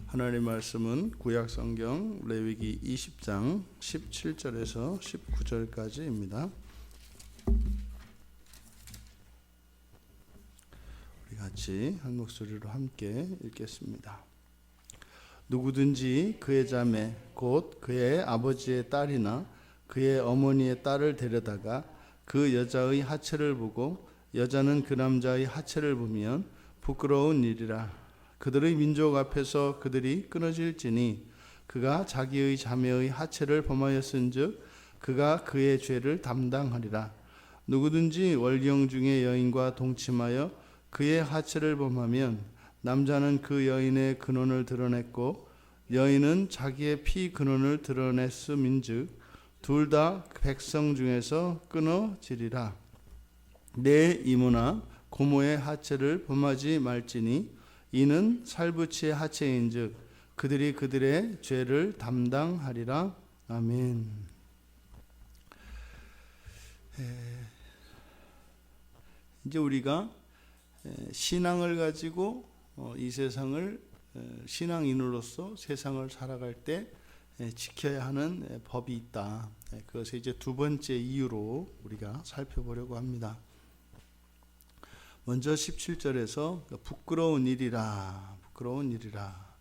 하나님의 말씀은 구약 성경 레위기 20장 17절에서 19절까지입니다. 우리 같이 한 목소리로 함께 읽겠습니다. 누구든지 그의 자매 곧 그의 아버지의 딸이나 그의 어머니의 딸을 데려다가 그 여자의 하체를 보고 여자는 그 남자의 하체를 보면 부끄러운 일이라. 그들의 민족 앞에서 그들이 끊어질지니 그가 자기의 자매의 하체를 범하였은즉 그가 그의 죄를 담당하리라. 누구든지 월경 중에 여인과 동침하여 그의 하체를 범하면 남자는 그 여인의 근원을 드러냈고 여인은 자기의 피 근원을 드러냈음인즉 둘 다 백성 중에서 끊어지리라. 내 이모나 고모의 하체를 범하지 말지니 이는 살부치의 하체인즉 그들이 그들의 죄를 담당하리라. 아멘. 이제 우리가 신앙을 가지고 이 세상을 신앙인으로서 세상을 살아갈 때 지켜야 하는 법이 있다. 그것을 이제 두 번째 이유로 우리가 살펴보려고 합니다. 먼저 17절에서 부끄러운 일이라, 부끄러운 일이라.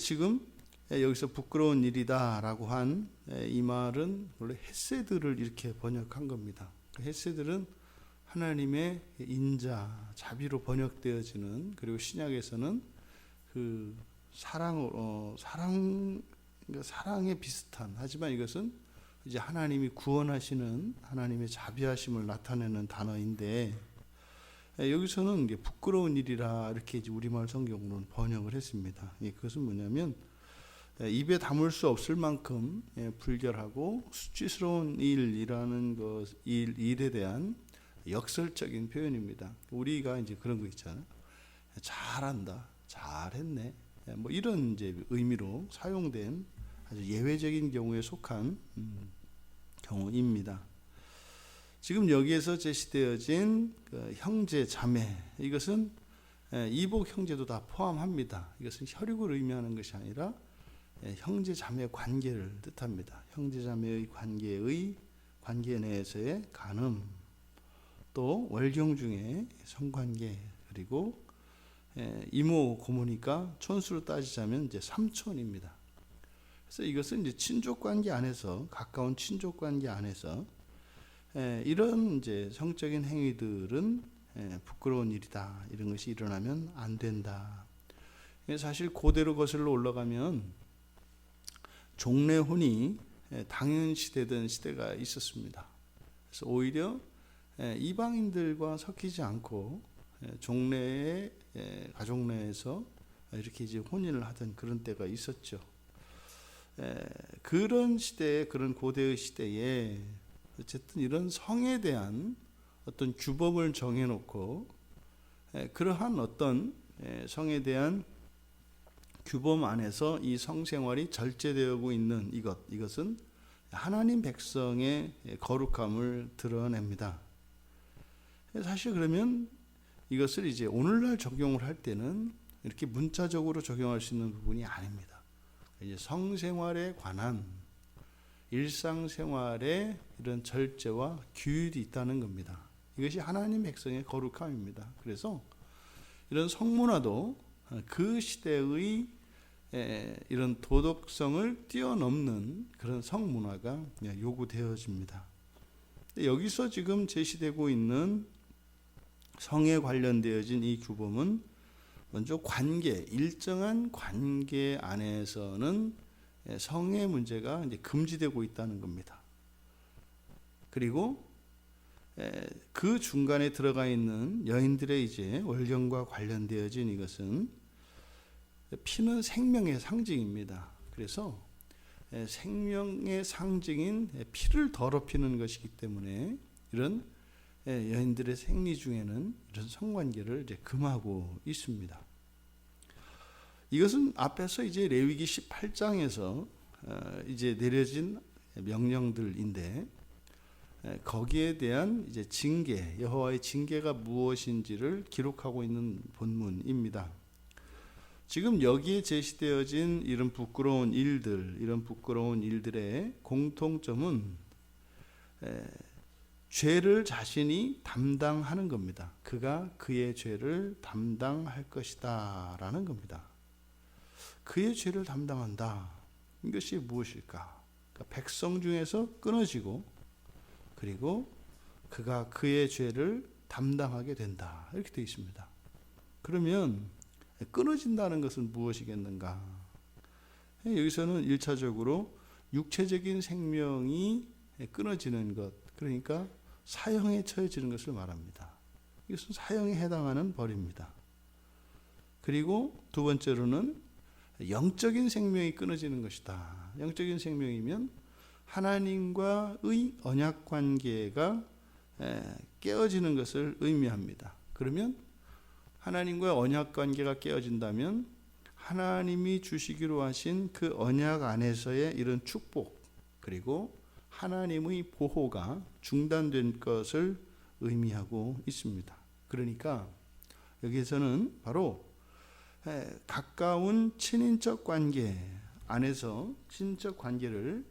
지금 여기서 부끄러운 일이다 라고 한 이 말은 원래 헤세드를 이렇게 번역한 겁니다. 헤세드는 하나님의 인자, 자비로 번역되어지는, 그리고 신약에서는 그 사랑에 비슷한, 하지만 이것은 이제 하나님이 구원하시는 하나님의 자비하심을 나타내는 단어인데, 여기서는 부끄러운 일이라 이렇게 이제 우리말 성경으로는 번역을 했습니다. 그것은 뭐냐면 입에 담을 수 없을 만큼 불결하고 수치스러운 일이라는 일에 대한 역설적인 표현입니다. 우리가 이제 그런 거 있잖아요. 잘한다, 잘했네, 뭐 이런 이제 의미로 사용된 아주 예외적인 경우에 속한 경우입니다. 지금 여기에서 제시되어진 그 형제 자매, 이것은 이복 형제도 다 포함합니다. 이것은 혈육을 의미하는 것이 아니라 형제 자매 관계를 뜻합니다. 형제 자매의 관계 내에서의 간음, 또 월경 중에 성관계, 그리고 이모 고모니까 촌수로 따지자면 이제 삼촌입니다. 그래서 이것은 이제 친족 관계 안에서, 가까운 친족 관계 안에서 이런 이제 성적인 행위들은 부끄러운 일이다, 이런 것이 일어나면 안 된다. 사실 고대로 거슬러 올라가면 종례혼이 당연시되던 시대가 있었습니다. 그래서 오히려 이방인들과 섞이지 않고 종례의 가족 내에서 이렇게 이제 혼인을 하던 그런 때가 있었죠. 그런 시대에, 그런 고대의 시대에 어쨌든 이런 성에 대한 어떤 규범을 정해놓고 그러한 어떤 성에 대한 규범 안에서 이 성생활이 절제되고 있는 이것은 하나님 백성의 거룩함을 드러냅니다. 사실 그러면 이것을 이제 오늘날 적용을 할 때는 이렇게 문자적으로 적용할 수 있는 부분이 아닙니다. 이제 성생활에 관한 일상생활에 이런 절제와 규율이 있다는 겁니다. 이것이 하나님 백성의 거룩함입니다. 그래서 이런 성문화도 그 시대의 이런 도덕성을 뛰어넘는 그런 성문화가 요구되어집니다. 여기서 지금 제시되고 있는 성에 관련되어진 이 규범은 먼저 관계, 일정한 관계 안에서는 성의 문제가 이제 금지되고 있다는 겁니다. 그리고 그 중간에 들어가 있는 여인들의 이제 월경과 관련되어진 이것은 피는 생명의 상징입니다. 그래서 생명의 상징인 피를 더럽히는 것이기 때문에 이런 여인들의 생리 중에는 이런 성관계를 이제 금하고 있습니다. 이것은 앞에서 이제 레위기 18장에서 이제 내려진 명령들인데 거기에 대한 이제 징계, 여호와의 징계가 무엇인지를 기록하고 있는 본문입니다. 지금 여기에 제시되어진 이런 부끄러운 일들의 공통점은 죄를 자신이 담당하는 겁니다. 그가 그의 죄를 담당할 것이다 라는 겁니다. 그의 죄를 담당한다. 이것이 무엇일까? 그러니까 백성 중에서 끊어지고 그리고 그가 그의 죄를 담당하게 된다. 이렇게 되어 있습니다. 그러면 끊어진다는 것은 무엇이겠는가? 여기서는 1차적으로 육체적인 생명이 끊어지는 것, 그러니까 사형에 처해지는 것을 말합니다. 이것은 사형에 해당하는 벌입니다. 그리고 두 번째로는 영적인 생명이 끊어지는 것이다. 영적인 생명이면 하나님과의 언약 관계가 깨어지는 것을 의미합니다. 그러면 하나님과의 언약 관계가 깨어진다면 하나님이 주시기로 하신 그 언약 안에서의 이런 축복 그리고 하나님의 보호가 중단된 것을 의미하고 있습니다. 그러니까 여기에서는 바로 가까운 친인척 관계 안에서 친인척 관계를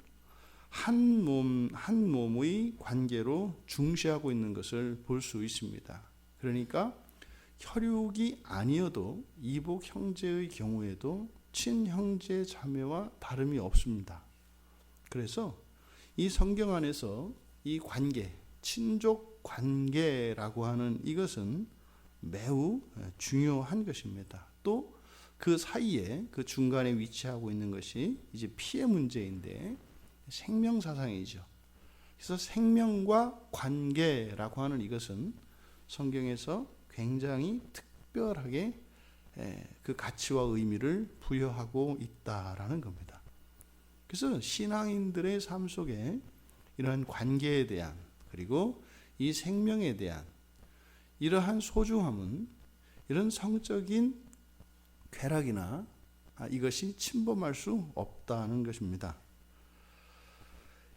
한 몸의 관계로 중시하고 있는 것을 볼 수 있습니다. 그러니까 혈육이 아니어도 이복 형제의 경우에도 친형제 자매와 다름이 없습니다. 그래서 이 성경 안에서 이 관계, 친족 관계라고 하는 이것은 매우 중요한 것입니다. 또 그 사이에 그 중간에 위치하고 있는 것이 이제 피해 문제인데 생명사상이죠. 그래서 생명과 관계라고 하는 이것은 성경에서 굉장히 특별하게 그 가치와 의미를 부여하고 있다라는 겁니다. 그래서 신앙인들의 삶 속에 이러한 관계에 대한 그리고 이 생명에 대한 이러한 소중함은 이런 성적인 쾌락이나 이것이 침범할 수 없다는 것입니다.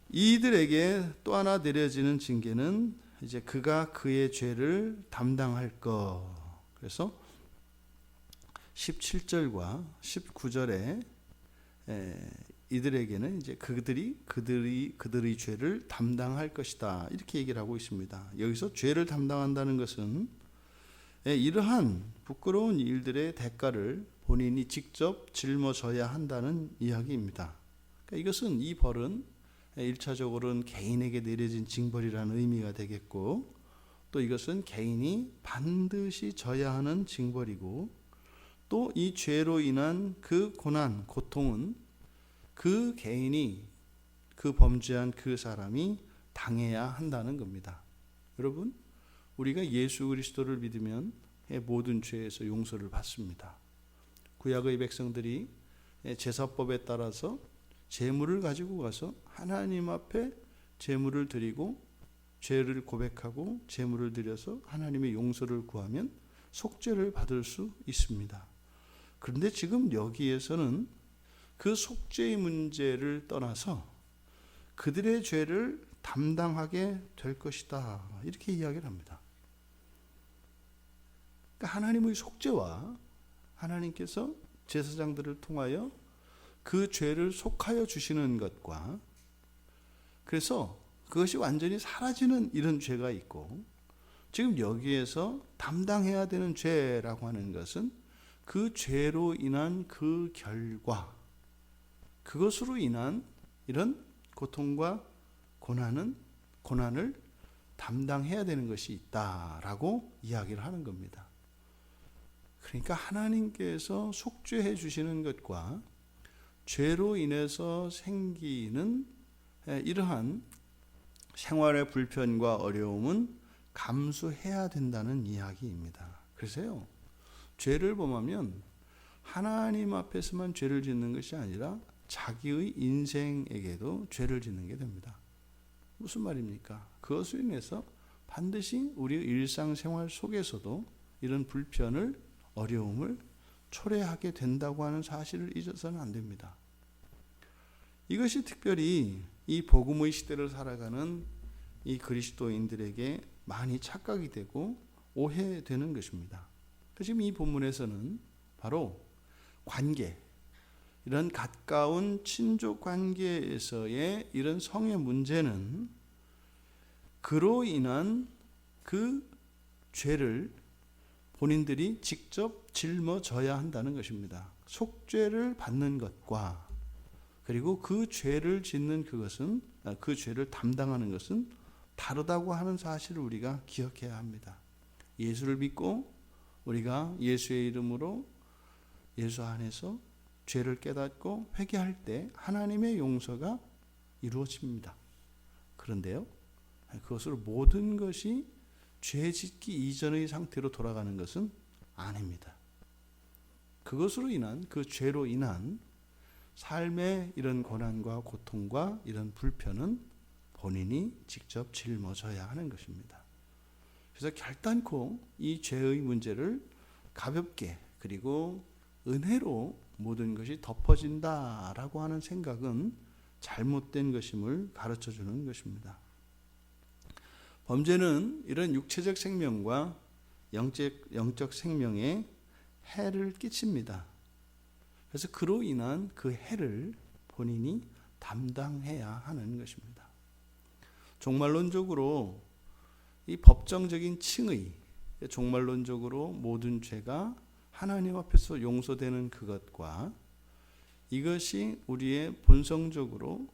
이들에게 또 하나 내려지는 징계는 이제 그가 그의 죄를 담당할 것. 그래서 17절과 19절에 이들에게는 이제 그들의 죄를 담당할 것이다. 이렇게 얘기를 하고 있습니다. 여기서 죄를 담당한다는 것은 이러한 부끄러운 일들의 대가를 본인이 직접 짊어져야 한다는 이야기입니다. 그러니까 이것은 이 벌은 1차적으로는 개인에게 내려진 징벌이라는 의미가 되겠고 또 이것은 개인이 반드시 져야 하는 징벌이고 또 이 죄로 인한 그 고난, 고통은 그 개인이 그 범죄한 그 사람이 당해야 한다는 겁니다. 여러분, 우리가 예수 그리스도를 믿으면 모든 죄에서 용서를 받습니다. 구약의 백성들이 제사법에 따라서 제물을 가지고 가서 하나님 앞에 제물을 드리고 죄를 고백하고 제물을 드려서 하나님의 용서를 구하면 속죄를 받을 수 있습니다. 그런데 지금 여기에서는 그 속죄의 문제를 떠나서 그들의 죄를 담당하게 될 것이다. 이렇게 이야기를 합니다. 그러니까 하나님의 속죄와 하나님께서 제사장들을 통하여 그 죄를 속하여 주시는 것과 그래서 그것이 완전히 사라지는 이런 죄가 있고 지금 여기에서 담당해야 되는 죄라고 하는 것은 그 죄로 인한 그 결과 그것으로 인한 이런 고통과 고난을 담당해야 되는 것이 있다라고 이야기를 하는 겁니다. 그러니까 하나님께서 속죄해 주시는 것과 죄로 인해서 생기는 이러한 생활의 불편과 어려움은 감수해야 된다는 이야기입니다. 그래서요, 죄를 범하면 하나님 앞에서만 죄를 짓는 것이 아니라 자기의 인생에게도 죄를 짓는 게 됩니다. 무슨 말입니까? 그것으로 인해서 반드시 우리의 일상생활 속에서도 이런 불편을 어려움을 초래하게 된다고 하는 사실을 잊어서는 안 됩니다. 이것이 특별히 이 복음의 시대를 살아가는 이 그리스도인들에게 많이 착각이 되고 오해되는 것입니다. 지금 이 본문에서는 바로 관계, 이런 가까운 친족 관계에서의 이런 성의 문제는 그로 인한 그 죄를 본인들이 직접 짊어져야 한다는 것입니다. 속죄를 받는 것과 그리고 그 죄를 짓는 그것은, 그 죄를 담당하는 것은 다르다고 하는 사실을 우리가 기억해야 합니다. 예수를 믿고 우리가 예수의 이름으로 예수 안에서 죄를 깨닫고 회개할 때 하나님의 용서가 이루어집니다. 그런데요, 그것으로 모든 것이 죄 짓기 이전의 상태로 돌아가는 것은 아닙니다. 그것으로 인한, 그 죄로 인한 삶의 이런 고난과 고통과 이런 불편은 본인이 직접 짊어져야 하는 것입니다. 그래서 결단코 이 죄의 문제를 가볍게 그리고 은혜로 모든 것이 덮어진다라고 하는 생각은 잘못된 것임을 가르쳐 주는 것입니다. 범죄는 이런 육체적 생명과 영적 생명에 해를 끼칩니다. 그래서 그로 인한 그 해를 본인이 담당해야 하는 것입니다. 종말론적으로 이 법정적인 칭의, 종말론적으로 모든 죄가 하나님 앞에서 용서되는 그것과 이것이 우리의 본성적으로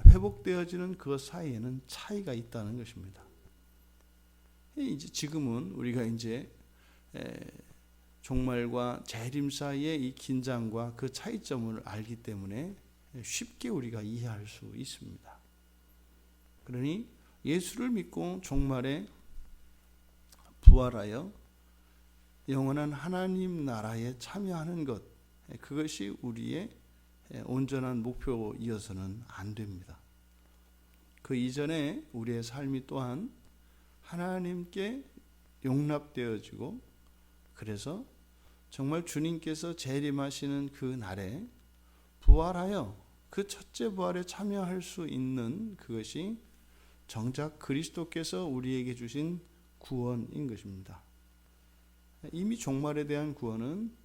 회복되어지는 그것 사이에는 차이가 있다는 것입니다. 이제 지금은 우리가 이제 종말과 재림 사이의 이 긴장과 그 차이점을 알기 때문에 쉽게 우리가 이해할 수 있습니다. 그러니 예수를 믿고 종말에 부활하여 영원한 하나님 나라에 참여하는 것, 그것이 우리의 온전한 목표이어서는 안 됩니다. 그 이전에 우리의 삶이 또한 하나님께 용납되어지고, 그래서 정말 주님께서 재림하시는 그 날에 부활하여 그 첫째 부활에 참여할 수 있는 그것이 정작 그리스도께서 우리에게 주신 구원인 것입니다. 이미 종말에 대한 구원은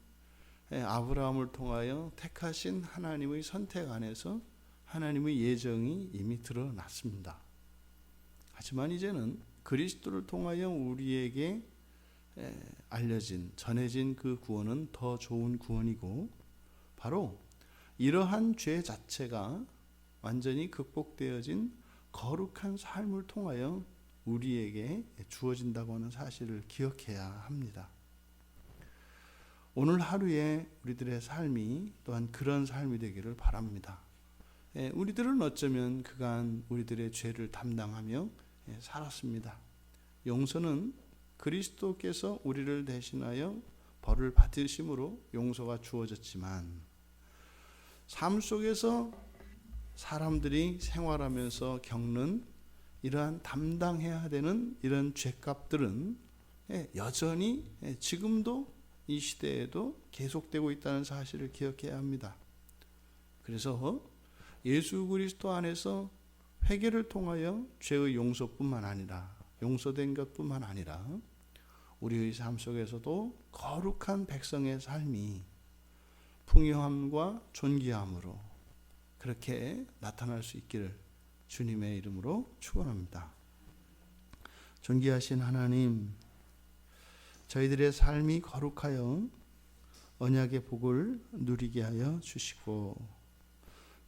아브라함을 통하여 택하신 하나님의 선택 안에서 하나님의 예정이 이미 드러났습니다. 하지만 이제는 그리스도를 통하여 우리에게 알려진, 전해진 그 구원은 더 좋은 구원이고, 바로 이러한 죄 자체가 완전히 극복되어진 거룩한 삶을 통하여 우리에게 주어진다고 하는 사실을 기억해야 합니다. 오늘 하루에 우리들의 삶이 또한 그런 삶이 되기를 바랍니다. 우리들은 어쩌면 그간 우리들의 죄를 담당하며 살았습니다. 용서는 그리스도께서 우리를 대신하여 벌을 받으심으로 용서가 주어졌지만, 삶 속에서 사람들이 생활하면서 겪는 이러한 담당해야 되는 이런 죄값들은 여전히 지금도 이 시대에도 계속되고 있다는 사실을 기억해야 합니다. 그래서 예수 그리스도 안에서 회개를 통하여 죄의 용서뿐만 아니라, 용서된 것뿐만 아니라 우리의 삶 속에서도 거룩한 백성의 삶이 풍요함과 존귀함으로 그렇게 나타날 수 있기를 주님의 이름으로 축원합니다. 존귀하신 하나님, 저희들의 삶이 거룩하여 언약의 복을 누리게 하여 주시고,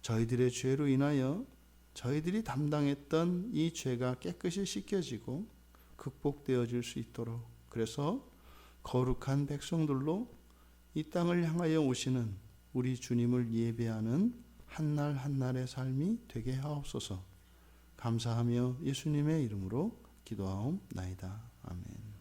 저희들의 죄로 인하여 저희들이 담당했던 이 죄가 깨끗이 씻겨지고 극복되어질 수 있도록, 그래서 거룩한 백성들로 이 땅을 향하여 오시는 우리 주님을 예배하는 한날 한날의 삶이 되게 하옵소서. 감사하며 예수님의 이름으로 기도하옵나이다. 아멘.